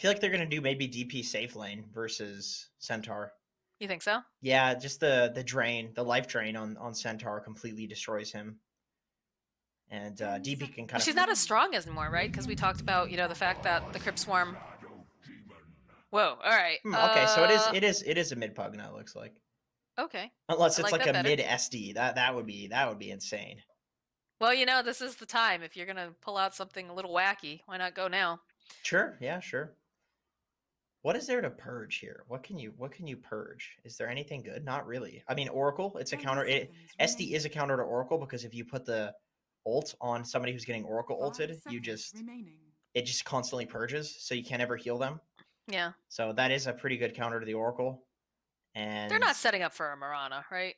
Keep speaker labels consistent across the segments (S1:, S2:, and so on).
S1: feel like they're gonna do maybe DP safe lane versus Centaur.
S2: You think so?
S1: Yeah, just the life drain on Centaur completely destroys him, and DP can kind
S2: But
S1: of.
S2: she's not as strong anymore, right? Because we talked about, the fact that the Crypt Swarm. Whoa, all right.
S1: Okay, so it is a mid pug now. It looks like,
S2: Okay.
S1: unless
S2: I
S1: it's
S2: like
S1: like
S2: that
S1: a
S2: better.
S1: mid SD. That would be insane.
S2: Well, this is the time. If you're gonna pull out something a little wacky, why not go now?
S1: Sure, yeah, sure. What is there to purge here? What can you purge? Is there anything good? Not really. I mean, Oracle. It's a counter. SD is a counter to Oracle because if you put the ult on somebody who's getting Oracle ulted, it just constantly purges, so you can't ever heal them.
S2: Yeah.
S1: So that is a pretty good counter to the Oracle. And
S2: They're not setting up for a Mirana, right?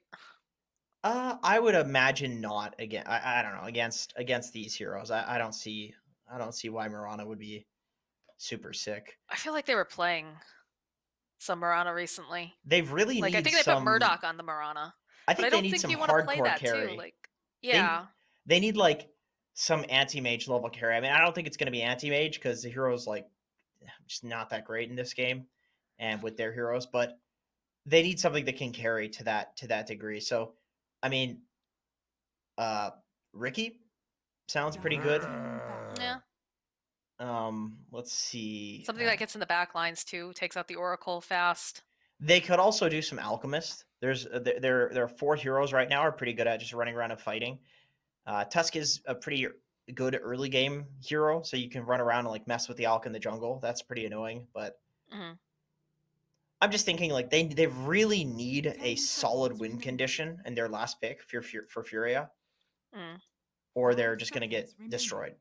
S1: I would imagine not again. I don't know against these heroes. I don't see why Mirana would be super sick.
S2: I feel like they were playing some Mirana recently.
S1: They really
S2: Like I
S1: need
S2: think they put
S1: some.
S2: Murdoch on the Mirana,
S1: I
S2: but I
S1: think they
S2: don't
S1: need
S2: think
S1: some
S2: you want to play
S1: hardcore
S2: that too.
S1: carry.
S2: Like, yeah,
S1: They need like some anti-mage level carry. I mean, I don't think it's going to be anti-mage because the hero's like just not that great in this game, and with their heroes, but they need something that can carry to that degree. So, I mean, Ricky sounds pretty good.
S2: yeah.
S1: Let's see.
S2: Something that gets in the back lines too, takes out the Oracle fast.
S1: They could also do some Alchemist. There are 4 heroes right now are pretty good at just running around and fighting. Tusk is a pretty good early game hero, so you can run around and like mess with the Alch in the jungle. That's pretty annoying, but I'm just thinking like they really need a solid win condition in their last pick for Furia, or they're just gonna get destroyed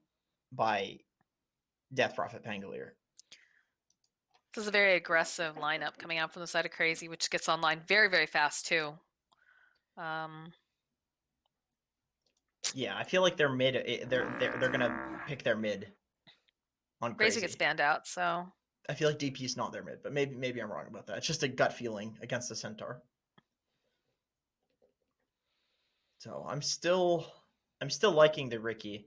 S1: by Death Prophet Pangolier.
S2: This is a very aggressive lineup coming out from the side of Crazy, which gets online very, very fast too.
S1: Yeah, I feel like they're mid. They're gonna pick their mid on Crazy.
S2: Crazy gets banned out, so
S1: I feel like DP is not their mid, but maybe I'm wrong about that. It's just a gut feeling against the Centaur. So I'm still liking the Ricky,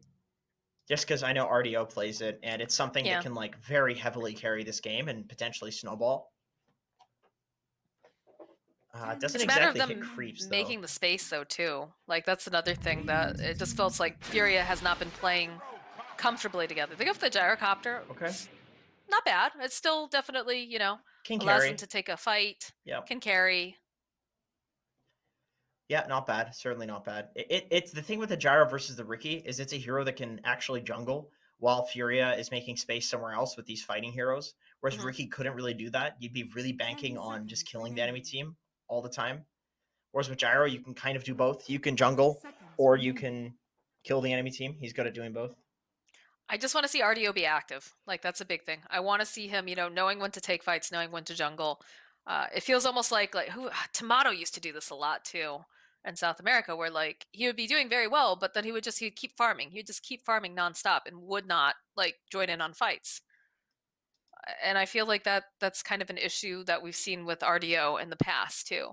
S1: just because I know RDO plays it, and it's something that can like very heavily carry this game and potentially snowball. It doesn't exactly hit creeps though.
S2: Making the space though too. Like that's another thing that it just feels like FURIA has not been playing comfortably together. They go for the gyrocopter.
S1: Okay.
S2: Not bad. It's still definitely,
S1: can
S2: allows
S1: carry
S2: them to take a fight.
S1: Yeah.
S2: Can carry.
S1: Yeah, not bad. Certainly not bad. It's the thing with the gyro versus the Ricky is it's a hero that can actually jungle while Furia is making space somewhere else with these fighting heroes. Whereas Ricky couldn't really do that. You'd be really banking on just killing the enemy team all the time. Whereas with Gyro, you can kind of do both. You can jungle or you can kill the enemy team. He's good at doing both.
S2: I just want to see RDO be active. Like that's a big thing. I want to see him, knowing when to take fights, knowing when to jungle. It feels almost like Tomato used to do this a lot too in South America, where like he would be doing very well, but then he'd keep farming. He'd just keep farming nonstop and would not like join in on fights. And I feel like that's kind of an issue that we've seen with RDO in the past too.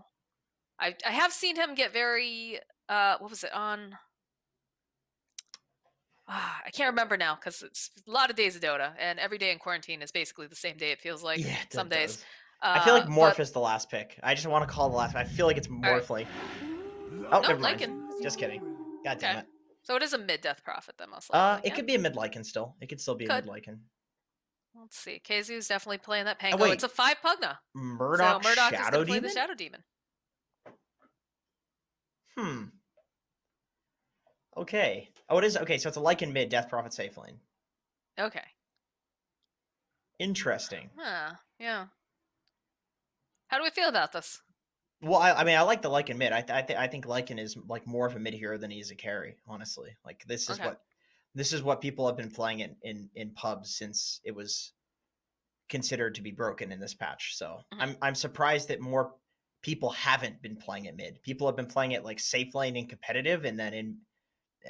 S2: I have seen him get very what was it on? I can't remember now because it's a lot of days of Dota, and every day in quarantine is basically the same day. It feels like some days.
S1: I feel like Morph is the last pick. I just want to call the last. I feel like it's Morph. Right. Oh, never mind. Lycan. Just kidding. God damn it.
S2: So it is a mid Death Prophet then, most likely.
S1: It could be a mid Lycan still. It could still be a mid Lycan.
S2: Let's see. KZU's definitely playing that Pango. It's a 5 Pugna.
S1: Murdoch
S2: is going to
S1: play
S2: the Shadow Demon.
S1: Okay. Oh, it is. Okay, so it's a Lycan mid, Death Prophet safe lane.
S2: Okay.
S1: Interesting.
S2: Yeah. How do we feel about this?
S1: Well, I mean, I like the Lycan mid. I think Lycan is like more of a mid hero than he is a carry, honestly. Like this is what people have been playing in pubs since it was considered to be broken in this patch. So I'm surprised that more people haven't been playing it mid. People have been playing it like safe lane and competitive, and then in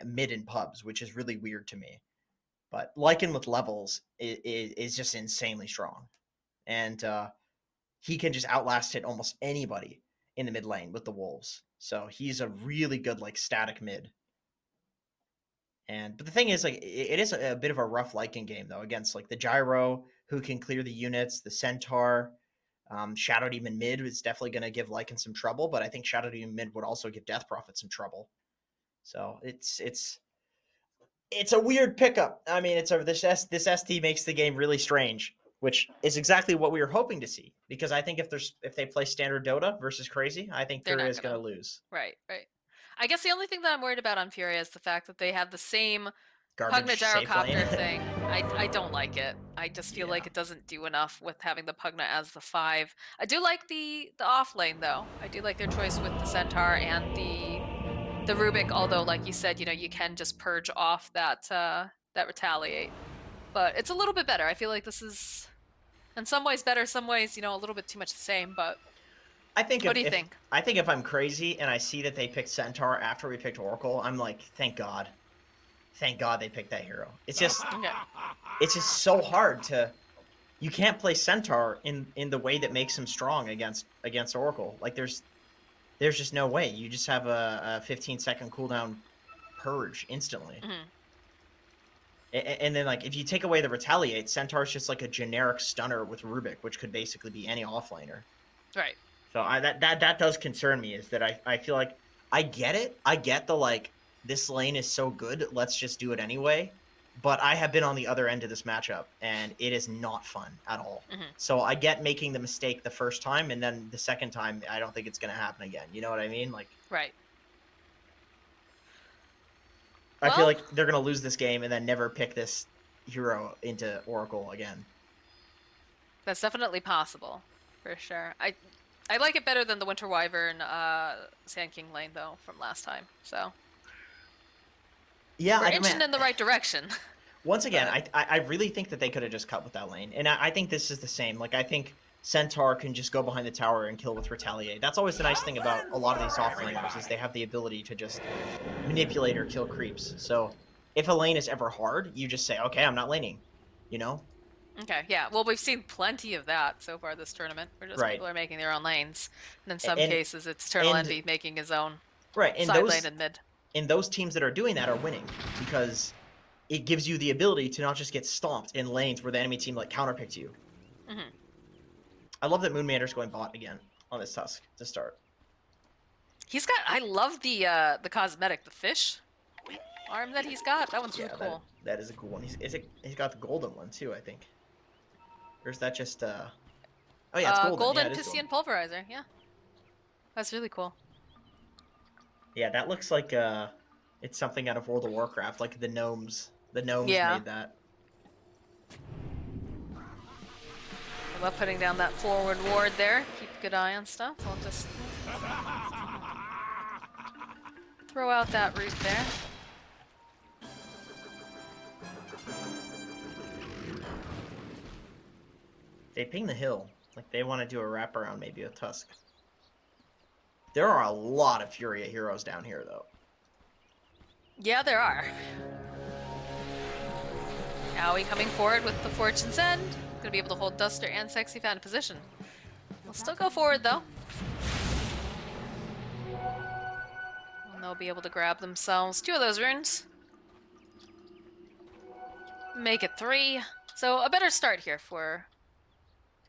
S1: mid in pubs, which is really weird to me. But Lycan with levels is just insanely strong, and he can just outlast hit almost anybody in the mid lane with the wolves. So he's a really good like static mid. But the thing is, like, it is a bit of a rough Lycan game though against like the gyro, who can clear the units. The Centaur, Shadow Demon mid is definitely going to give Lycan some trouble, but I think Shadow Demon mid would also give Death Prophet some trouble. So it's a weird pickup. I mean, this ST makes the game really strange, which is exactly what we were hoping to see. Because I think if they play standard Dota versus Crazy, I think FURIA is going to lose.
S2: Right. I guess the only thing that I'm worried about on FURIA is the fact that they have the same
S1: garbage
S2: Pugna gyrocopter thing.
S1: I
S2: don't like it. I just feel like it doesn't do enough with having the Pugna as the 5. I do like the off lane though. I do like their choice with the Centaur and the Rubik, although like you said, you can just purge off that retaliate. But it's a little bit better. I feel like this is in some ways better, some ways, a little bit too much the same, but what do you think?
S1: I think if I'm crazy and I see that they picked Centaur after we picked Oracle, I'm like, thank God. Thank God they picked that hero. It's just it's just so hard to you can't play Centaur in the way that makes him strong against Oracle. Like there's just no way. You just have a 15-second cooldown purge instantly. And then like if you take away the retaliate, Centaur's just like a generic stunner with Rubik, which could basically be any offlaner.
S2: Right.
S1: So that does concern me, is that I feel like I get it. I get the like, this lane is so good, let's just do it anyway. But I have been on the other end of this matchup, and it is not fun at all. So I get making the mistake the first time, and then the second time, I don't think it's going to happen again. You know what I mean? Like,
S2: right.
S1: I feel like they're going to lose this game and then never pick this hero into Oracle again.
S2: That's definitely possible, for sure. I like it better than the Winter Wyvern Sand King lane, though, from last time. So
S1: yeah,
S2: we're inching in the right direction.
S1: Once again, I really think that they could have just cut with that lane. And I think this is the same. Like, I think Centaur can just go behind the tower and kill with Retaliate. That's always the nice thing about a lot of these offlaners, is they have the ability to just manipulate or kill creeps. So if a lane is ever hard, you just say, okay, I'm not laning, you know?
S2: Okay, yeah. Well, we've seen plenty of that so far this tournament, where just people are making their own lanes. And in some cases, it's Eternal Envy making his own side lane and mid.
S1: And those teams that are doing that are winning, because it gives you the ability to not just get stomped in lanes where the enemy team like counterpicked you. I love that Moonmander's going bot again on this Tusk to start.
S2: He's got, I love the cosmetic, the fish arm that he's got. That one's really cool.
S1: That is a cool one. He's got the golden one too, I think. Or is that just oh yeah, it's golden.
S2: Golden Piscian Pulverizer, yeah. That's really cool.
S1: Yeah, that looks like it's something out of World of Warcraft, like the gnomes. The gnomes made that.
S2: I love putting down that forward ward there. Keep a good eye on stuff. I'll just throw out that root there.
S1: They ping the hill. Like, they want to do a wraparound maybe with Tusk. There are a lot of FURIA heroes down here, though.
S2: Yeah, there are. Owie coming forward with the Fortune's End. Gonna be able to hold Duster and Sexy Fan in position. We'll still go forward, though. And they'll be able to grab themselves 2 of those runes. Make it 3. So a better start here for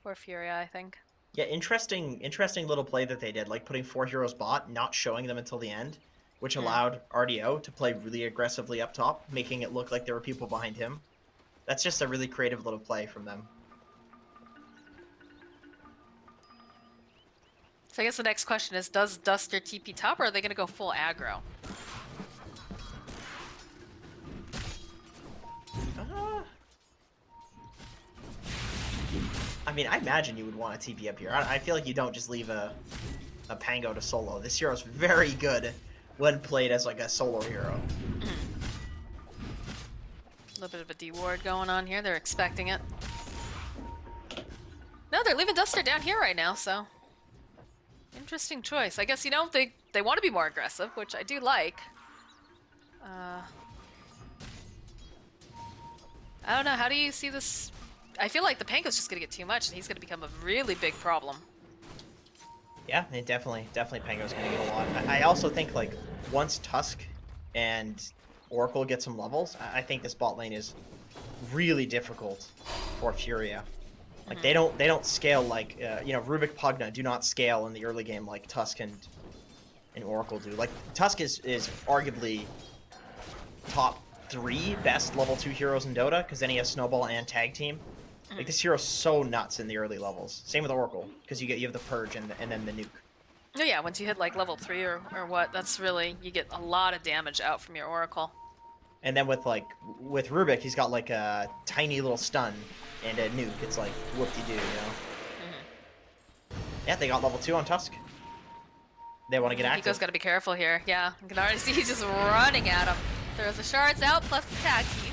S2: FURIA, I think.
S1: Yeah, interesting little play that they did, like putting 4 heroes bot, not showing them until the end, which allowed RDO to play really aggressively up top, making it look like there were people behind him. That's just a really creative little play from them.
S2: So I guess the next question is, does Duster TP top, or are they going to go full aggro?
S1: I mean, I imagine you would want a TP up here. I feel like you don't just leave a Pango to solo. This hero's very good when played as like a solo hero.
S2: A little bit of a D-ward going on here. They're expecting it. No, they're leaving Duster down here right now, so... Interesting choice. I guess, they want to be more aggressive, which I do like. I don't know, how do you see this? I feel like the Pango's just going to get too much, and he's going to become a really big problem.
S1: Yeah, it definitely Pango's going to get a lot. I also think, like, once Tusk and Oracle get some levels, I think this bot lane is really difficult for FURIA. Like they don't scale like you know, Rubik Pugna do not scale in the early game like Tusk and Oracle do. Like Tusk is arguably top 3 best level 2 heroes in Dota, because then he has Snowball and Tag Team. Like this hero's so nuts in the early levels. Same with Oracle, because you have the Purge and then the nuke.
S2: Oh yeah, once you hit like level 3 or what, that's really, you get a lot of damage out from your Oracle.
S1: And then with Rubik, he's got like a tiny little stun and a nuke. It's like whoop-de-doo, you know? Yeah, they got level 2 on Tusk. They want to get active.
S2: Hiko's got to be careful here. Yeah, you can already see he's just running at him. Throws the shards out plus the tag team.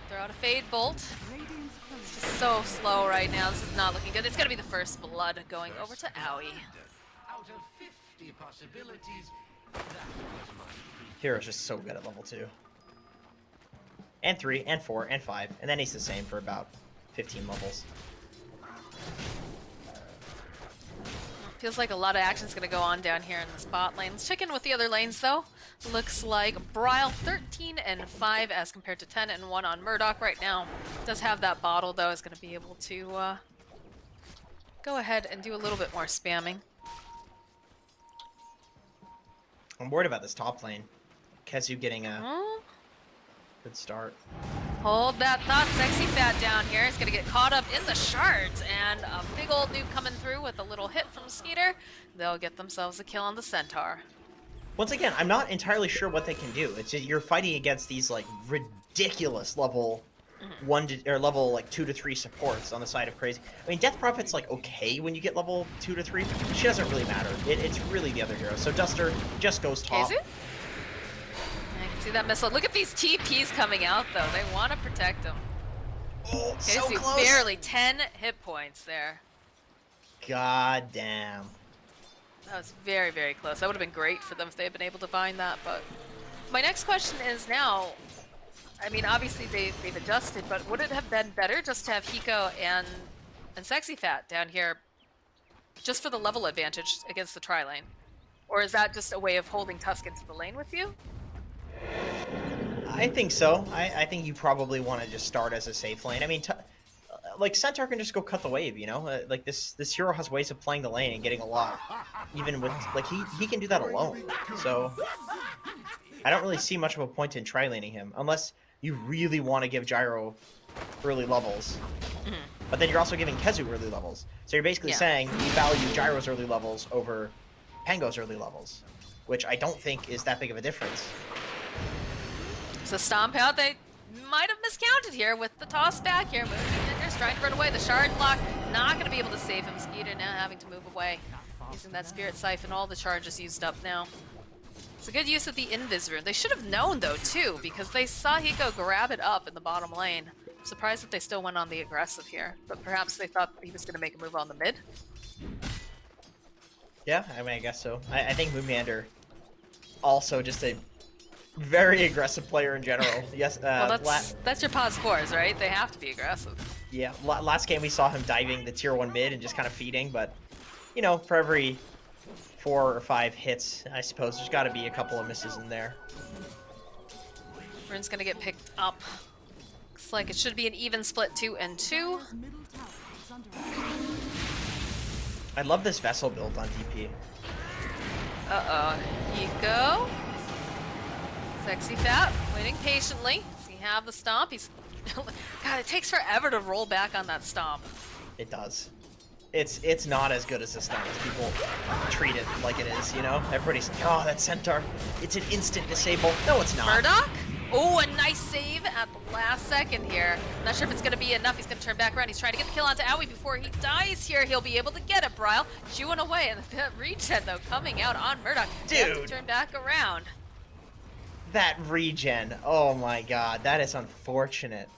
S2: Throw out a Fade Bolt. It's just so slow right now. This is not looking good. It's going to be the first blood going over to Aoi.
S1: Hero's just so good at level 2. And 3, and 4, and 5. And then he's the same for about 15 levels.
S2: Feels like a lot of action's going to go on down here in the spot lane. Let's check in with the other lanes, though. Looks like Bryle 13 and 5 as compared to 10 and 1 on Murdoch right now. Does have that bottle, though, is going to be able to go ahead and do a little bit more spamming.
S1: I'm worried about this top lane. CR4ZY getting a good start.
S2: Hold that thought, Sexy Fat down here. He's gonna get caught up in the shards, and a big old nuke coming through with a little hit from Skeeter. They'll get themselves a kill on the Centaur.
S1: Once again, I'm not entirely sure what they can do. It's just you're fighting against these like ridiculous level 1 to, or level like 2 to 3 supports on the side of Crazy. I mean, Death Prophet's like okay when you get level 2 to 3. She doesn't really matter. It's really the other hero. So Duster just goes top.
S2: See that missile? Look at these TPs coming out, though. They want to protect him.
S1: Oh, so close.
S2: Barely 10 hit points there.
S1: God damn.
S2: That was very, very close. That would have been great for them if they had been able to find that. But my next question is now, I mean, obviously they've adjusted, but would it have been better just to have Hiko and Sexy Fat down here just for the level advantage against the tri-lane? Or is that just a way of holding Tusk into the lane with you?
S1: I think so. I think you probably want to just start as a safe lane. I mean, like Centaur can just go cut the wave, you know. Like this hero has ways of playing the lane and getting a lot, even with like he can do that alone. So I don't really see much of a point in tri-laning him unless you really want to give Gyro early levels. But then you're also giving CR4ZY early levels. So you're basically saying you value Gyro's early levels over Pango's early levels, which I don't think is that big of a difference.
S2: So Stomp out, they might have miscounted here with the toss back here. Moonbinder's trying to run away. The shard block, not going to be able to save him. Skeeter now having to move away. Using that Spirit Siphon, all the charges used up now. It's a good use of the Invis rune. They should have known, though, too, because they saw Hiko grab it up in the bottom lane. I'm surprised that they still went on the aggressive here, but perhaps they thought he was going to make a move on the mid.
S1: Yeah, I mean, I guess so. I think Moonbinner also just a very aggressive player in general. Yes.
S2: Well, that's your pause fours, right? They have to be aggressive.
S1: Yeah. Last game we saw him diving the tier 1 mid and just kind of feeding, but you know, for every 4 or 5 hits, I suppose there's got to be a couple of misses in there.
S2: Rune's gonna get picked up. Looks like it should be an even split 2 and 2.
S1: I love this Vessel build on DP.
S2: Uh-oh. Hiko. Sexy Fat, waiting patiently. Does he have the stomp? He's... God, it takes forever to roll back on that stomp.
S1: It does. It's not as good as the stomp as people treat it like it is, you know? Everybody's like, oh, that Centaur, it's an instant disable. No, it's not.
S2: Murdoch? Oh, a nice save at the last second here. Not sure if it's going to be enough. He's going to turn back around. He's trying to get the kill onto Aoi before he dies here. He'll be able to get it, Bryle. Chewing away. And that regen, though, coming out on Murdoch.
S1: Dude.
S2: He has to turn back around.
S1: That regen. Oh my god, that is unfortunate.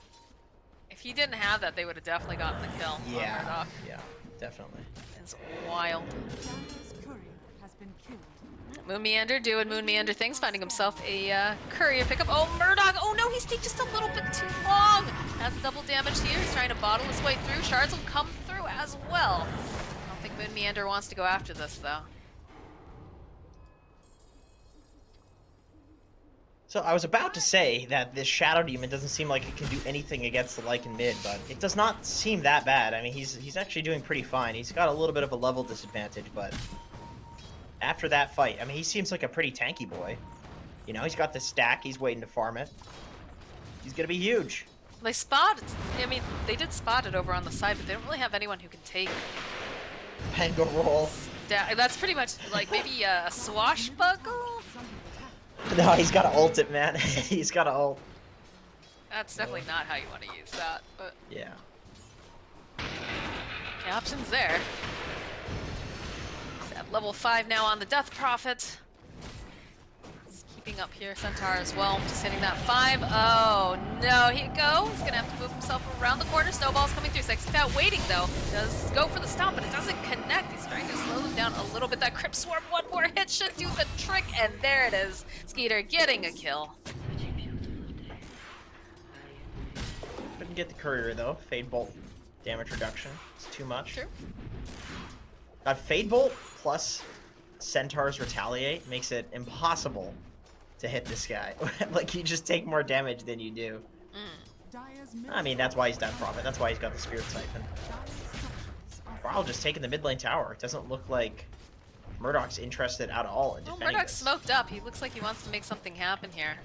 S2: If he didn't have that, they would have definitely gotten the kill on Murdoch.
S1: Yeah, definitely.
S2: It's wild. Moon Meander doing Moon Meander things, finding himself a courier pickup. Oh, Murdoch! Oh no, he stayed just a little bit too long! Has double damage here. He's trying to bottle his way through. Shards will come through as well. I don't think Moon Meander wants to go after this, though.
S1: So I was about to say that this Shadow Demon doesn't seem like it can do anything against the Lycan mid, but it does not seem that bad. I mean, he's actually doing pretty fine. He's got a little bit of a level disadvantage, but after that fight, I mean, he seems like a pretty tanky boy. You know, he's got the stack. He's waiting to farm it. He's going to be huge.
S2: They spotted. I mean, they did spot it over on the side, but they don't really have anyone who can take
S1: Pango roll.
S2: That's pretty much like maybe a swashbuckle.
S1: No, he's got to ult it, man. He's got to ult.
S2: That's definitely not how you want to use that, but
S1: yeah.
S2: The options there. So at level 5 now on the Death Prophet. He's keeping up here, Centaur as well. Just hitting that 5. Oh no, here you go. He's gonna have to move himself around the corner. Snowball's coming through. Sexy Fat waiting though. Does go for the stomp, but it doesn't connect. He's trying to slow him down a little bit. That Crypt Swarm, one more hit should do the trick, and there it is. Skeeter getting a kill.
S1: Couldn't get the courier though. Fade Bolt damage reduction. It's too much.
S2: True.
S1: Fade Bolt plus Centaur's Retaliate makes it impossible to hit this guy. Like, you just take more damage than you do. I mean, that's why he's Death Prophet. That's why he's got the Spirit Siphon. Brawl just taking the mid lane tower. It doesn't look like Murdoch's interested at all in defending
S2: Murdoch's
S1: this.
S2: smoked up. He looks like he wants to make something happen here.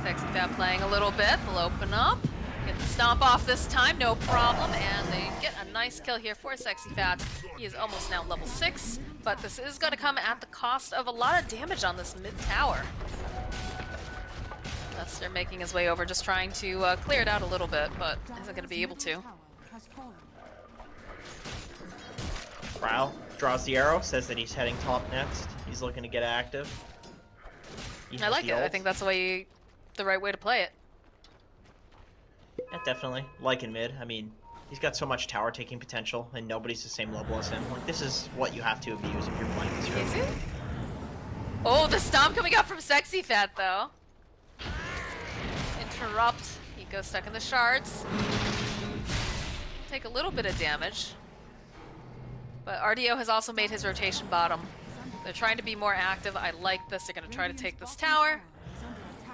S2: Sexy Fat playing a little bit. They'll open up. Get the stomp off this time, no problem. And they get a nice kill here for Sexy Fat. He is almost now level 6, but this is going to come at the cost of a lot of damage on this mid tower. Lester making his way over, just trying to clear it out a little bit, but isn't going to be able to.
S1: Prowl draws the arrow, says that he's heading top next. He's looking to get active.
S2: I like it. I think that's the right way to play it.
S1: Yeah, definitely. Lycan mid. I mean, he's got so much tower taking potential, and nobody's the same level as him. Like, this is what you have to abuse if you're playing this hero.
S2: Is it? Oh, the stomp coming up from Sexy Fat, though. Interrupt. He goes stuck in the shards. Take a little bit of damage. But RDO has also made his rotation bottom. They're trying to be more active. I like this. They're going to try to take this tower.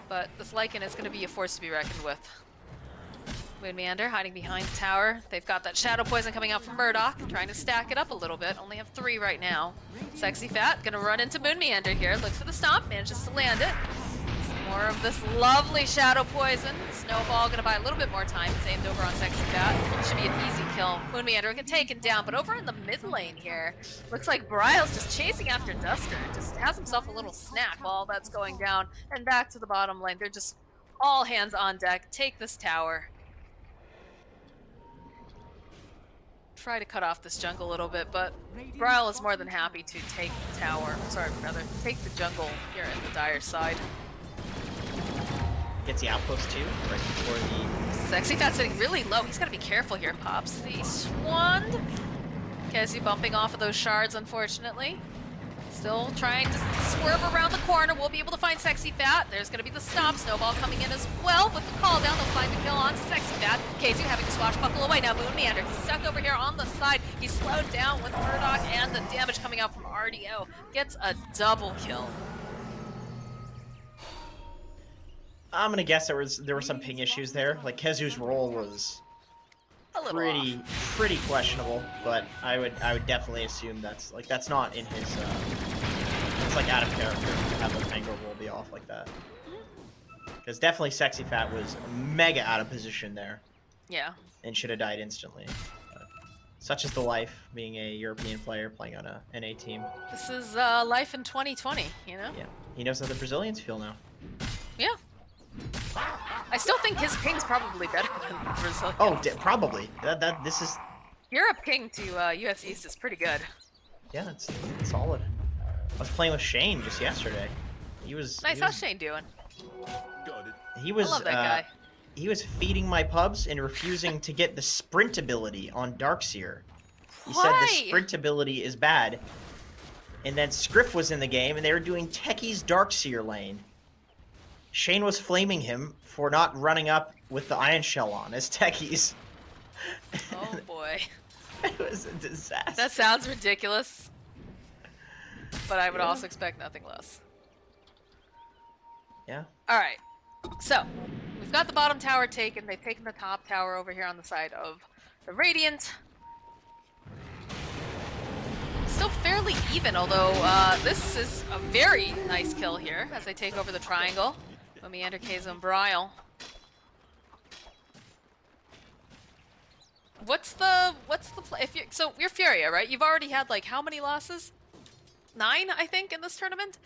S2: But this Lycan is going to be a force to be reckoned with. Moonmeander hiding behind the tower. They've got that Shadow Poison coming out from Murdoch, trying to stack it up a little bit. Only have 3 right now. Sexy Fat gonna run into Moonmeander here. Looks for the stomp, manages to land it. More of this lovely Shadow Poison. Snowball gonna buy a little bit more time. It's aimed over on Sexy Fat. Should be an easy kill. Moonmeander will get taken down, but over in the mid lane here, looks like Bryle's just chasing after Duster. Just has himself a little snack while all that's going down. And back to the bottom lane. They're just all hands on deck. Take this tower. Try to cut off this jungle a little bit, but Bryle is more than happy to take the tower. Sorry, rather, take the jungle here in the Dire side.
S1: Gets the outpost too, right before the...
S2: Sexy Fat sitting really low. He's got to be careful here. Pops the Swand. KZ bumping off of those shards, unfortunately. Still trying to swerve around the corner. We'll be able to find Sexy Fat. There's going to be the stomp. Snowball coming in as well with the call down. They'll find the kill onto Sexy Fat. KZ having to swashbuckle away. Now Moonmeander, he's stuck over here on the side. He's slowed down with Murdoch, and the damage coming out from RDO gets a double kill.
S1: I'm going to guess there were some ping issues there. Like, Kezu's role was pretty questionable, but I would definitely assume that's not in his it's like out of character to have the Pango roll be off like that. Because definitely Sexy Fat was mega out of position there.
S2: Yeah.
S1: And should have died instantly. Such is the life, being a European player playing on a NA team.
S2: This is life in 2020, you know?
S1: Yeah. He knows how the Brazilians feel now.
S2: Yeah. I still think his ping's probably better than the Brazilian.
S1: Oh, probably. This is...
S2: Europe ping to US East is pretty good.
S1: Yeah, it's solid. I was playing with Shane just yesterday. He was...
S2: Nice, how's Shane doing?
S1: He was...
S2: I love that guy.
S1: He was feeding my pubs and refusing to get the sprint ability on Darkseer. He said the sprint ability is bad. And then Scriff was in the game, and they were doing Techie's Darkseer lane. Shane was flaming him for not running up with the Iron Shell on as Techies.
S2: Oh boy.
S1: It was a disaster.
S2: That sounds ridiculous. But I would also expect nothing less.
S1: Yeah.
S2: All right. So we've got the bottom tower taken. They've taken the top tower over here on the side of the Radiant. Still fairly even, although this is a very nice kill here as they take over the triangle. Meander, Kaizo, and Bryle. What's the play? So you're FURIA, right? You've already had like how many losses? 9, I think, in this tournament.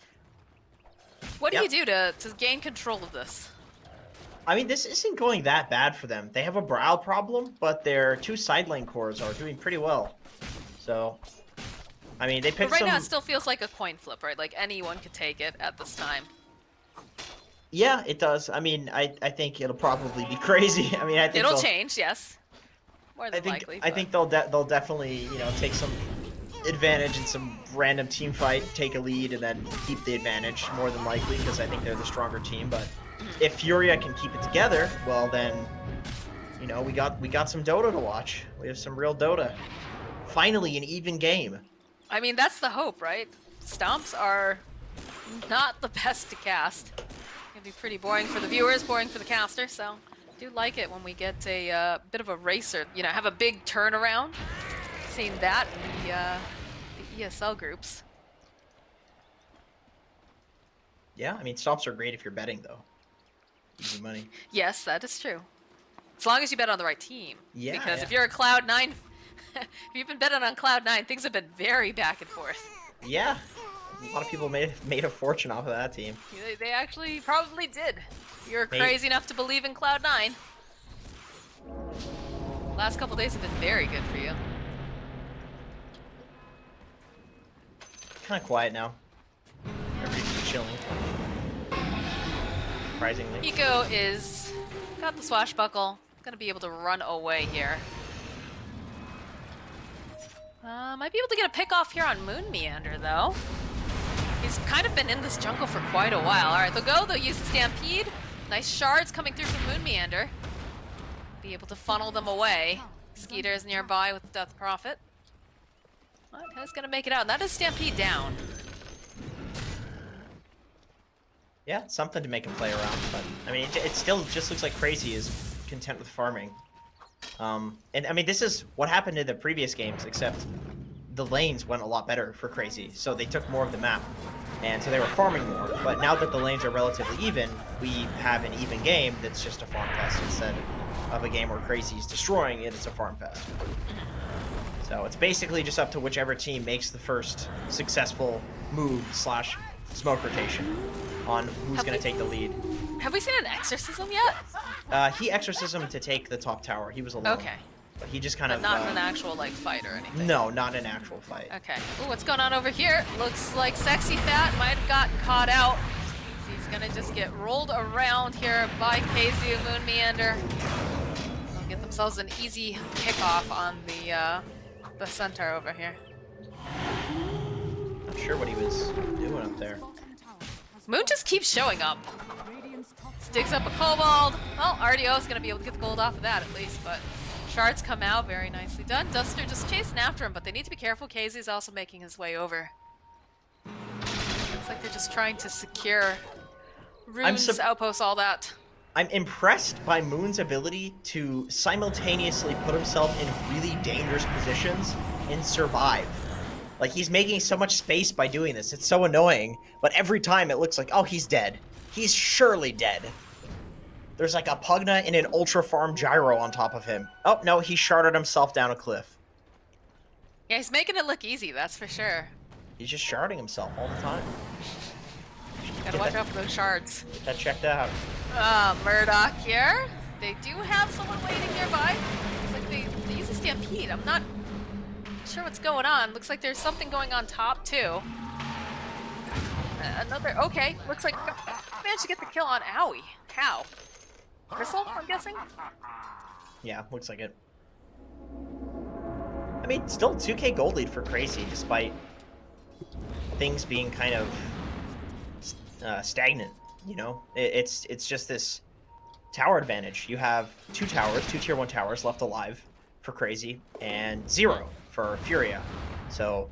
S2: What do you do to gain control of this?
S1: I mean, this isn't going that bad for them. They have a Bryle problem, but their 2 side lane cores are doing pretty well. So, I mean, they picked
S2: But right now it still feels like a coin flip, right? Like anyone could take it at this time.
S1: Yeah, it does. I mean, I think it'll probably be crazy. I mean, I think
S2: it'll change, yes. More than likely.
S1: I think they'll definitely, you know, take some advantage in some random team fight, take a lead, and then keep the advantage more than likely because I think they're the stronger team. But if FURIA can keep it together, well then, you know, we got some Dota to watch. We have some real Dota. Finally, an even game.
S2: I mean, that's the hope, right? Stomps are not the best to cast. It'd be pretty boring for the viewers, boring for the caster. So, I do like it when we get a bit of a racer. You know, have a big turnaround. Seen that in the ESL groups.
S1: Yeah, I mean, stops are great if you're betting, though. Easy money.
S2: Yes, that is true. As long as you bet on the right team.
S1: Yeah.
S2: Because if you're a Cloud9, if you've been betting on Cloud9, things have been very back and forth.
S1: Yeah. A lot of people made a fortune off of that team.
S2: They actually probably did. You're crazy enough to believe in Cloud9. Last couple days have been very good for you.
S1: Kind of quiet now. Everybody's chilling. Surprisingly.
S2: Eco is got the swashbuckle. Gonna be able to run away here. Might be able to get a pick off here on Moon Meander though. He's kind of been in this jungle for quite a while. Alright, they'll go, they'll use the Stampede. Nice shards coming through from Moon Meander. Be able to funnel them away. Skeeter is nearby with the Death Prophet. Well, he's gonna make it out. That is Stampede down.
S1: Yeah, something to make him play around, but I mean, it still just looks like Crazy is content with farming. And I mean, this is what happened in the previous games, except the lanes went a lot better for Crazy, so they took more of the map, and so they were farming more. But now that the lanes are relatively even, we have an even game that's just a farm fest instead of a game where Crazy is destroying it. It's a farm fest. So it's basically just up to whichever team makes the first successful move / smoke rotation on who's going to take the lead.
S2: Have we seen an exorcism yet?
S1: He exorcismed to take the top tower. He was alone.
S2: Okay.
S1: But he just kind of...
S2: not in an actual, like, fight or anything?
S1: No, not an actual fight.
S2: Okay. Ooh, what's going on over here? Looks like Sexy Fat might have gotten caught out. He's gonna just get rolled around here by KZ and Moon Meander. They'll get themselves an easy kickoff on the centaur over here.
S1: Not sure what he was doing up there.
S2: Moon just keeps showing up. Digs up a kobold. Well, RDO is going to be able to get the gold off of that at least, but shards come out. Very nicely done. Duster just chasing after him, but they need to be careful. KZ is also making his way over. Looks like they're just trying to secure runes, outposts, all that.
S1: I'm impressed by Moon's ability to simultaneously put himself in really dangerous positions and survive. Like, he's making so much space by doing this. It's so annoying, but every time it looks like, oh, he's dead. He's surely dead. There's like a Pugna and an Ultra Farm Gyro on top of him. Oh, no, he sharded himself down a cliff.
S2: Yeah, he's making it look easy, that's for sure.
S1: He's just sharding himself all the time.
S2: Gotta watch out for those shards.
S1: Get that checked out.
S2: Murdoch here. They do have someone waiting nearby. Looks like they use a Stampede. I'm not sure what's going on. Looks like there's something going on top, too. Okay, looks like managed to get the kill on Owie. How? Crystal, I'm guessing?
S1: Yeah, looks like it. I mean, still 2k gold lead for Crazy, despite things being kind of stagnant, you know? It's just this tower advantage. You have 2 towers, 2 tier 1 towers left alive for Crazy, and 0 for FURIA. So,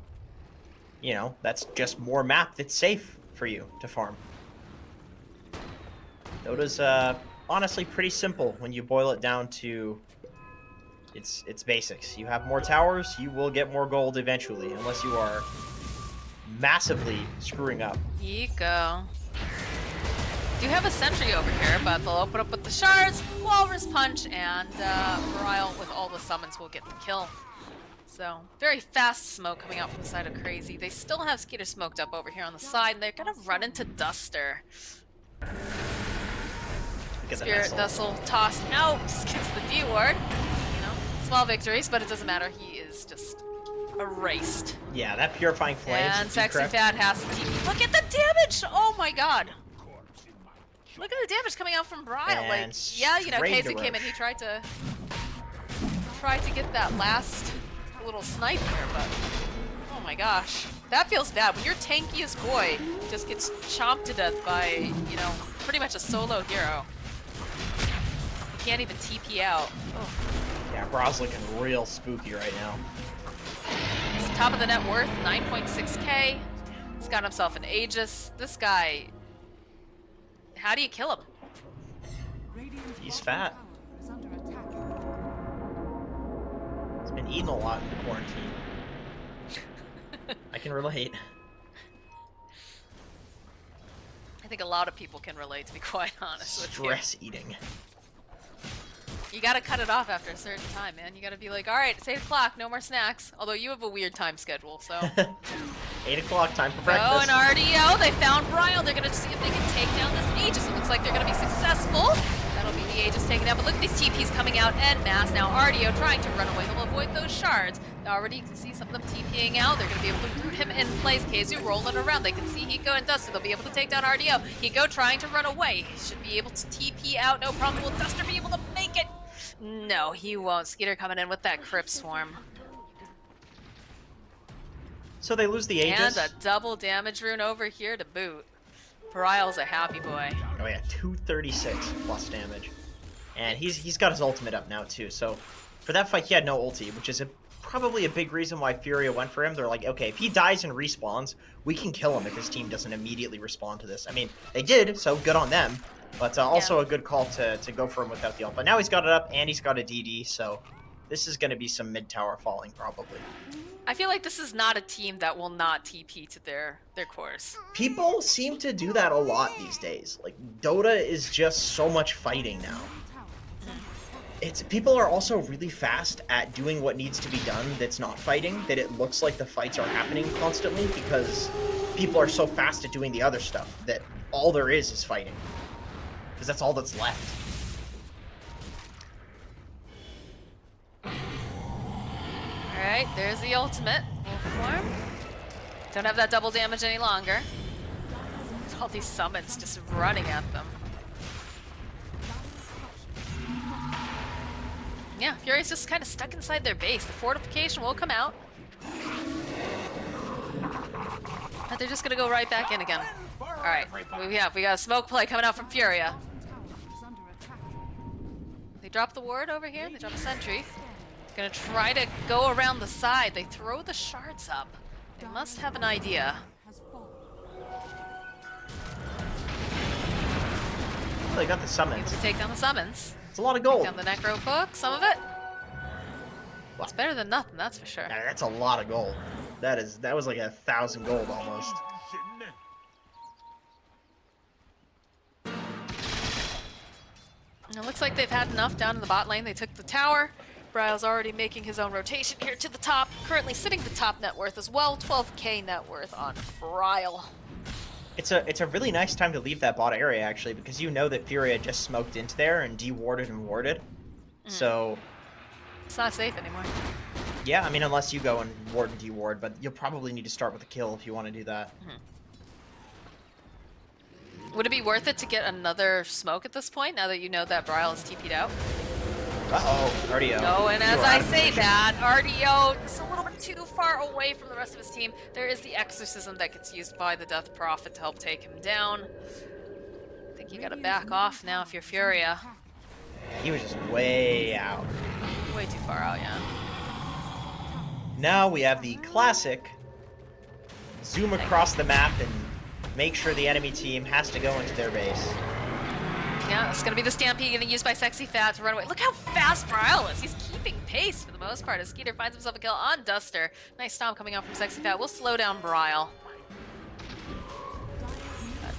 S1: you know, that's just more map that's safe for you to farm. Dota's honestly pretty simple when you boil it down to its basics. You have more towers, you will get more gold eventually, unless you are massively screwing up.
S2: Eco. Do have a sentry over here, but they'll open up with the shards, Walrus Punch, and Brile with all the summons will get the kill. So, very fast smoke coming out from the side of Crazy. They still have Skeeter smoked up over here on the side, and they're gonna run into Duster. Spirit Vessel tossed out, just gets the D ward. You know, small victories, but it doesn't matter. He is just erased.
S1: Yeah, that Purifying Flames.
S2: And Sexy Fat has to TP. Look at the damage! Oh my god! Look at the damage coming out from Brile. Like, yeah, you know, KZ came in, he tried to get that last little snipe here, but oh my gosh. That feels bad. When your tankiest boy just gets chomped to death by, you know, pretty much a solo hero. You can't even TP out. Oh.
S1: Yeah, Bra's looking real spooky right now.
S2: It's top of the net worth, 9.6k. He's got himself an Aegis. This guy, how do you kill him?
S1: He's fat. He's been eating a lot in the quarantine. I can relate.
S2: I think a lot of people can relate, to be quite honest with you.
S1: Stress eating.
S2: You gotta cut it off after a certain time, man. You gotta be like, alright, it's 8 o'clock, no more snacks. Although you have a weird time schedule, so.
S1: 8 o'clock, time for breakfast.
S2: Oh, an RDO, they found Brile. They're gonna see if they can take down this Aegis. It looks like they're gonna be successful. That'll be the Aegis taken out, but look at these TPs coming out en masse. Now RDO trying to run away. They'll avoid those shards. Already you can see some of them TPing out. They're gonna be able to root him in place. KZU rolling around. They can see Hiko and Duster. They'll be able to take down RDO. Hiko trying to run away. He should be able to TP out. No problem. Will Duster be able to make it? No, he won't. Skeeter coming in with that Crypt Swarm.
S1: So they lose the Aegis.
S2: And a double damage rune over here to boot. Brile's a happy boy.
S1: Oh yeah, 236 plus damage. And he's got his ultimate up now too. So for that fight he had no ulti, which is probably a big reason why FURIA went for him. They're like, okay, if he dies and respawns, we can kill him if his team doesn't immediately respond to this. I mean, they did, so good on them. But also a good call to go for him without the ult. But now he's got it up, and he's got a DD, so this is going to be some mid-tower falling, probably.
S2: I feel like this is not a team that will not TP to their cores.
S1: People seem to do that a lot these days. Like, Dota is just so much fighting now. People are also really fast at doing what needs to be done that's not fighting, that it looks like the fights are happening constantly, because people are so fast at doing the other stuff that all there is fighting. Because that's all that's left.
S2: Alright, there's the ultimate. Form. Don't have that double damage any longer. All these summons just running at them. Yeah, FURIA's just kind of stuck inside their base. The fortification will come out. But they're just gonna go right back in again. Alright, we got a smoke play coming out from FURIA. They drop the ward over here, they drop a sentry. Gonna try to go around the side. They throw the shards up. They must have an idea.
S1: Well, they got the summons.
S2: Able to take down the summons.
S1: It's a lot of gold.
S2: Take down the Necro Book, some of it. Well, it's better than nothing, that's for sure.
S1: Yeah, that's a lot of gold. That was like 1,000 gold almost.
S2: It looks like they've had enough down in the bot lane. They took the tower. Brile's already making his own rotation here to the top. Currently sitting the top net worth as well. 12k net worth on Brile.
S1: It's a really nice time to leave that bot area, actually, because you know that FURIA just smoked into there and de-warded and warded. So...
S2: it's not safe anymore.
S1: Yeah, I mean, unless you go and ward and de-ward, but you'll probably need to start with a kill if you want to do that.
S2: Would it be worth it to get another smoke at this point, now that you know that Brile is TP'd out?
S1: Uh-oh, RDO.
S2: No, and as I say that, RDO is a little bit too far away from the rest of his team. There is the Exorcism that gets used by the Death Prophet to help take him down. I think you gotta back off now if you're FURIA.
S1: He was just way out.
S2: Way too far out, yeah.
S1: Now we have the classic zoom across the map and make sure the enemy team has to go into their base.
S2: Yeah, it's gonna be the Stampede getting used by Sexy Fat to run away. Look how fast Bryle is. He's keeping pace for the most part as Skeeter finds himself a kill on Duster. Nice stomp coming out from Sexy Fat. We'll slow down Bryle.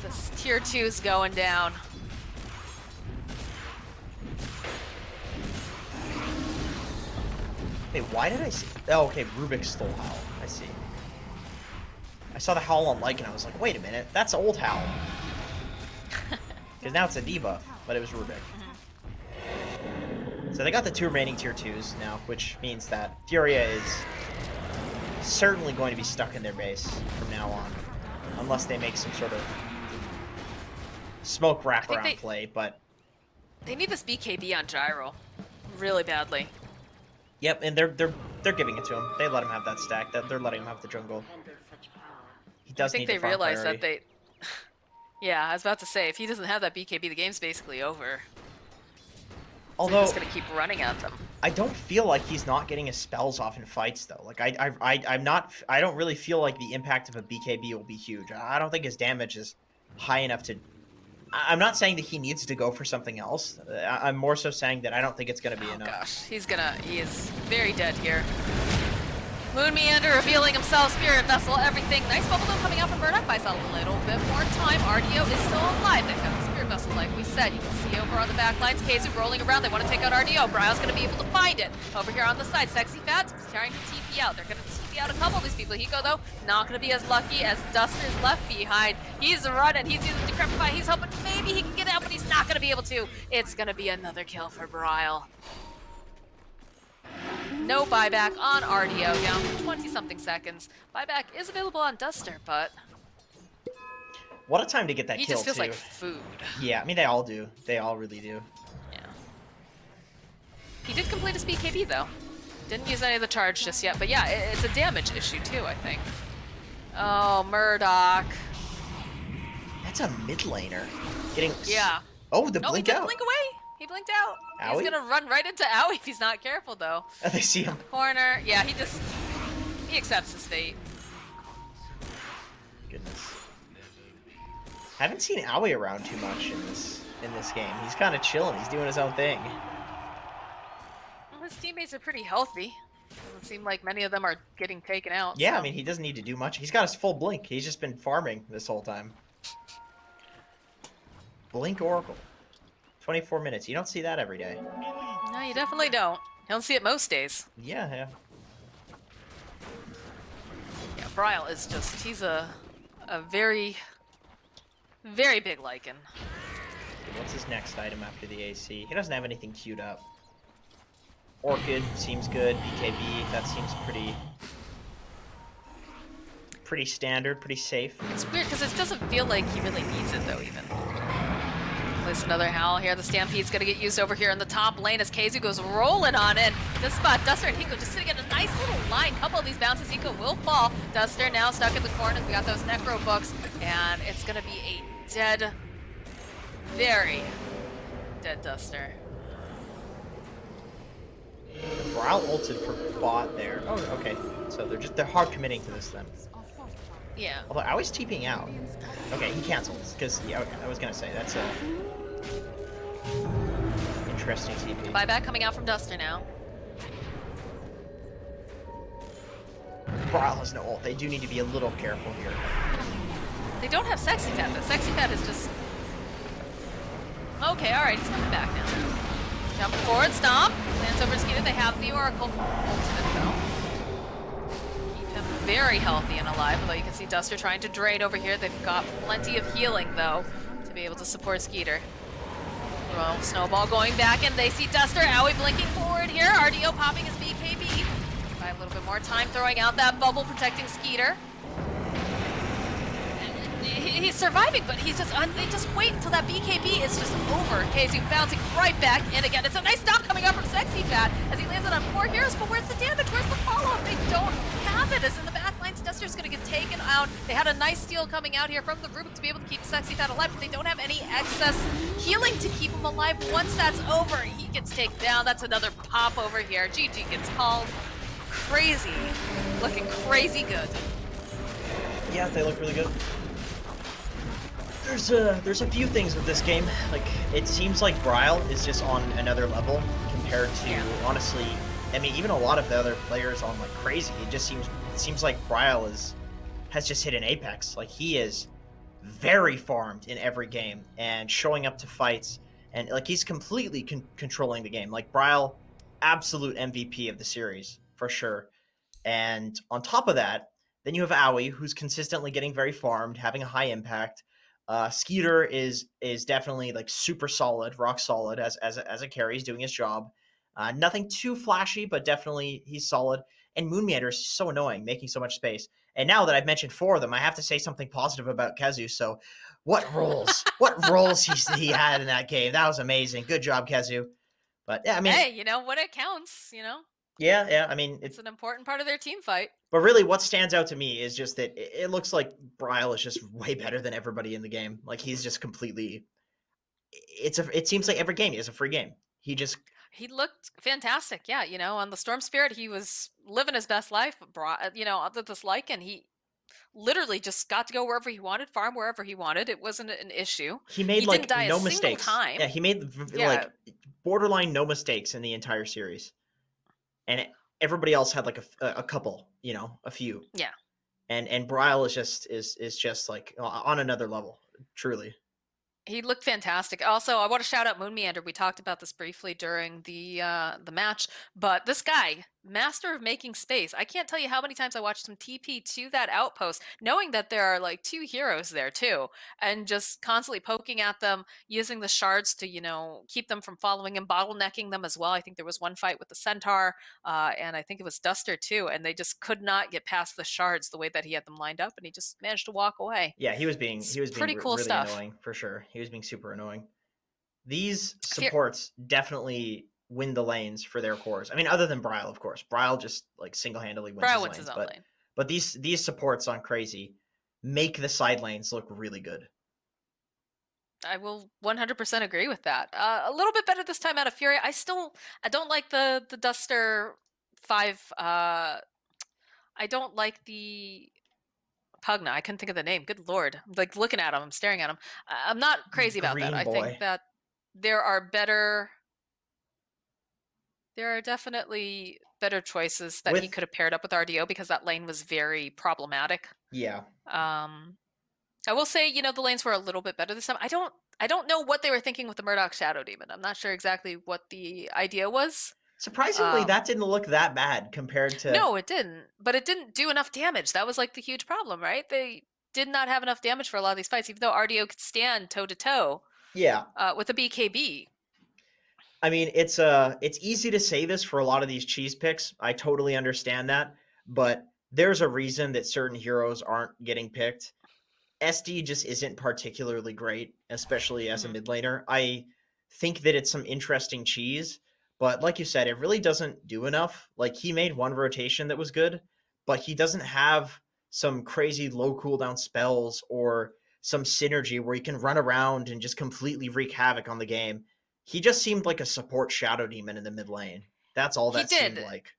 S2: This tier 2's going down.
S1: Wait, why did I see? Oh, okay, Rubik stole Howl. I see. I saw the Howl on Lycan, I was like, wait a minute, that's old Howl. Because now it's a debuff, but it was Rubik. So they got the 2 remaining tier 2s now, which means that FURIA is certainly going to be stuck in their base from now on. Unless they make some sort of smoke wraparound play, but...
S2: They need this BKB on Gyro really badly.
S1: Yep, and they're giving it to him. They let him have that stack. They're letting him have the jungle. He does need the farm priority.
S2: I think they realize that they... Yeah, I was about to say, if he doesn't have that BKB, the game's basically over.
S1: Although,
S2: so he's just gonna keep running at them.
S1: I don't feel like he's not getting his spells off in fights though. Like I don't really feel like the impact of a BKB will be huge. I don't think his damage is high enough to. I'm not saying that he needs to go for something else. I'm more so saying that I don't think it's gonna be enough.
S2: Gosh, he is very dead here. Moon Meander revealing himself, Spirit Vessel, everything. Nice bubble dome coming out from Murdoch, buys a little bit more time. RDO is still alive. They've got the Spirit Vessel, like we said. You can see over on the back lines, KZU rolling around. They want to take out RDO. Bryo's going to be able to find it. Over here on the side, Sexy Fats trying to TP out. They're going to TP out a couple of these people. Hiko, though, not going to be as lucky as Duster is left behind. He's running. He's using Decrepify. He's hoping maybe he can get out, but he's not going to be able to. It's going to be another kill for Bryle. No buyback on RDO, down to 20-something seconds. Buyback is available on Duster, but...
S1: What a time to get that kill,
S2: He just feels
S1: too.
S2: like food.
S1: Yeah, I mean, they all do. They all really do.
S2: Yeah. He did complete his BKB, though. Didn't use any of the charge just yet, but yeah, it's a damage issue, too, I think. Oh, Murdoch.
S1: That's a mid laner. Getting...
S2: Yeah.
S1: Oh, the blink out.
S2: Blink away. He blinked out.
S1: Owie?
S2: He's gonna run right into Owie if he's not careful, though.
S1: They see him.
S2: Corner. Yeah, he accepts his fate.
S1: Goodness. Haven't seen Owie around too much in this game. He's kind of chilling. He's doing his own thing.
S2: Well, his teammates are pretty healthy. Doesn't seem like many of them are getting taken out.
S1: Yeah,
S2: so.
S1: I mean, he doesn't need to do much. He's got his full blink. He's just been farming this whole time. Blink Oracle. 24 minutes. You don't see that every day.
S2: No, you definitely don't. You don't see it most days.
S1: Yeah.
S2: Yeah, Bryle is just, he's a very, very big Lycan.
S1: What's his next item after the AC? He doesn't have anything queued up. Orchid seems good. BKB, that seems pretty standard, pretty safe.
S2: It's weird because it doesn't feel like he really needs it though, even. Place another Howl here. The Stampede's gonna get used over here in the top lane as KZU goes rolling on it. This spot, Duster and Hiko just sitting at a nice little line. Couple of these bounces, Hiko will fall. Duster now stuck in the corner. We got those Necro books, and it's gonna be a dead, very dead Duster.
S1: Bryle ulted for bot there. Oh, okay. So they're hard committing to this then.
S2: Yeah.
S1: Although I was TPing out. Okay, he cancels because yeah. Okay, I was gonna say that's a interesting TP.
S2: Buyback coming out from Duster now.
S1: Bryle has no ult. They do need to be a little careful here.
S2: They don't have Sexy Fat though. Sexy Fat is just okay. All right, he's coming back now. Jump forward, stomp. Lands over Skeeter. They have the Oracle ultimate though. Very healthy and alive, although you can see Duster trying to drain over here. They've got plenty of healing, though, to be able to support Skeeter. Well, Snowball going back, and they see Duster. Owie blinking forward here. RDO popping his BKB. By a little bit more time, throwing out that bubble, protecting Skeeter. He's surviving, but he's just they just wait until that BKB is just over. KZU bouncing right back in again. It's a nice stop coming up from Sexy Fat as he lands it on 4 heroes, but where's the damage? Where's the follow-up? They don't have it. As in the back lines, Duster's gonna get taken out. They had a nice steal coming out here from the Rubik to be able to keep Sexy Fat alive, but they don't have any excess healing to keep him alive. Once that's over, he gets taken down. That's another pop over here. GG gets called. Crazy. Looking crazy good.
S1: Yeah, they look really good. There's a few things with this game. Like it seems like Bryle is just on another level compared
S2: Yeah.
S1: to honestly. I mean, even a lot of the other players on like crazy. It seems like Bryle is has just hit an apex. Like he is very farmed in every game and showing up to fights and like he's completely controlling the game. Like Bryle, absolute MVP of the series for sure. And on top of that, then you have Owie, who's consistently getting very farmed, having a high impact. Skeeter is definitely like super solid, rock solid as a carry. He's doing his job. Nothing too flashy, but definitely he's solid. And Moonmeander is so annoying, making so much space. And now that I've mentioned four of them, I have to say something positive about Kezu. So, what roles he had in that game? That was amazing. Good job, Kezu. But yeah, I mean,
S2: Hey, when it counts,
S1: yeah. I mean,
S2: it's an important part of their team fight.
S1: but really, what stands out to me is just that it looks like Bryle is just way better than everybody in the game. Like he's just completely. It seems like every game is a free game. He just
S2: He looked fantastic. Yeah, on the Storm Spirit, he was living his best life. Brought, under this Lycan, he literally just got to go wherever he wanted, farm wherever he wanted. It wasn't an issue.
S1: he made
S2: He didn't
S1: like
S2: die a
S1: no
S2: single
S1: mistakes.
S2: time.
S1: Yeah, he made
S2: Yeah,
S1: like borderline no mistakes in the entire series, and everybody else had like a couple, a few.
S2: yeah.
S1: And Bryle is just like on another level, truly.
S2: He looked fantastic. Also, I want to shout out Moon Meander. We talked about this briefly during the match, but this guy, master of making space. I can't tell you how many times I watched him TP to that outpost, knowing that there are like two heroes there too, and just constantly poking at them, using the shards to keep them from following him, bottlenecking them as well. I think there was one fight with the Centaur, and I think it was Duster too, and they just could not get past the shards the way that he had them lined up, and he just managed to walk away.
S1: Yeah,
S2: It's
S1: he was being
S2: pretty cool
S1: really
S2: stuff.
S1: annoying for sure. He was being super annoying. These
S2: If you're
S1: supports definitely win the lanes for their cores. I mean, other than Bryle, of course. Bryle just like single handedly wins
S2: Bro
S1: his
S2: wins his
S1: lanes,
S2: own lane.
S1: but these supports on crazy make the side lanes look really good.
S2: I will 100% agree with that. A little bit better this time out of FURIA. I don't like the Duster 5. I don't like the Pugna. I couldn't think of the name. Good lord. I'm like looking at him. I'm staring at him. I'm not crazy about that.
S1: Green
S2: I think
S1: boy
S2: that there are better. There are definitely better choices that he
S1: with
S2: could have paired up with RDO because that lane was very problematic.
S1: yeah.
S2: Um, I will say, the lanes were a little bit better this time. I don't know what they were thinking with the Murdoch Shadow Demon. I'm not sure exactly what the idea was.
S1: Surprisingly, that
S2: Um,
S1: didn't look that bad compared to
S2: no, it didn't. But it didn't do enough damage. That was like the huge problem, right? They did not have enough damage for a lot of these fights, even though RDO could stand toe to toe
S1: yeah.
S2: with a BKB.
S1: I mean, it's easy to say this for a lot of these cheese picks. I totally understand that, but there's a reason that certain heroes aren't getting picked. SD just isn't particularly great, especially as a
S2: Mm-hmm.
S1: mid laner. I think that it's some interesting cheese, but like you said, it really doesn't do enough. Like he made one rotation that was good, but he doesn't have some crazy low cooldown spells or some synergy where he can run around and just completely wreak havoc on the game. He just seemed like a support shadow demon in the mid lane. That's all
S2: He
S1: that seemed
S2: did.
S1: like.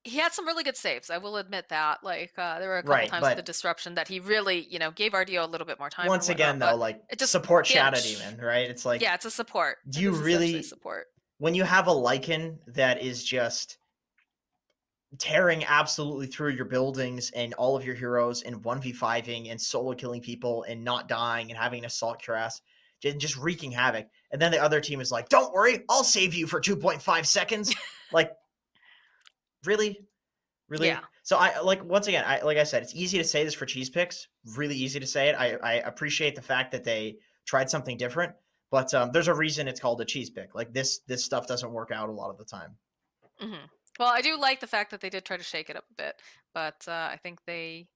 S2: He had some really good saves. I will admit that. Like there were a couple
S1: Right,
S2: times with the
S1: but
S2: disruption that he really, gave RDO a little bit more time or
S1: once again
S2: whatnot.
S1: though,
S2: But
S1: like
S2: it just
S1: support shadow
S2: damage.
S1: demon, right? It's like
S2: Yeah, it's a support.
S1: do
S2: It
S1: you
S2: is essentially
S1: really
S2: support.
S1: when you have a Lycan that is just tearing absolutely through your buildings and all of your heroes and 1v5ing and solo killing people and not dying and having an assault cuirass, just wreaking havoc. And then the other team is like, don't worry, I'll save you for 2.5 seconds. Like, really?
S2: Yeah.
S1: Really? So I like once again, like I said, it's easy to say this for cheese picks. Really easy to say it. I appreciate the fact that they tried something different, but there's a reason it's called a cheese pick. Like this stuff doesn't work out a lot of the time.
S2: Hmm. Well, I do like the fact that they did try to shake it up a bit, but I think they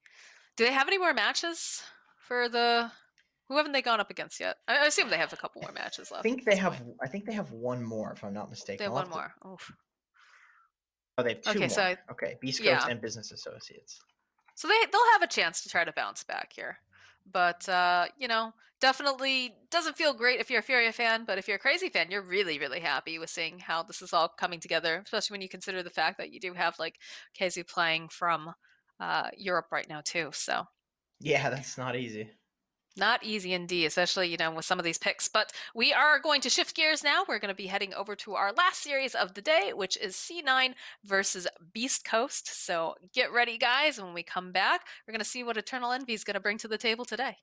S2: do. They have any more matches for the? Who haven't they gone up against yet? I assume they have a couple more matches left at this point.
S1: I think they have one more, if I'm not
S2: They
S1: mistaken.
S2: have
S1: I'll
S2: one
S1: have to.
S2: more. Oof.
S1: Oh, they have two
S2: Okay,
S1: more.
S2: so
S1: Okay, Beast Coast
S2: yeah,
S1: and Business Associates.
S2: so they'll have a chance to try to bounce back here, but definitely doesn't feel great if you're a Furia fan. But if you're a Crazy fan, you're really really happy with seeing how this is all coming together, especially when you consider the fact that you do have like KZ playing from Europe right now too. So
S1: Yeah, that's not easy.
S2: Not easy indeed, especially, with some of these picks. But we are going to shift gears now. We're going to be heading over to our last series of the day, which is C9 versus Beast Coast. So get ready, guys. When we come back, we're going to see what Eternal Envy is going to bring to the table today.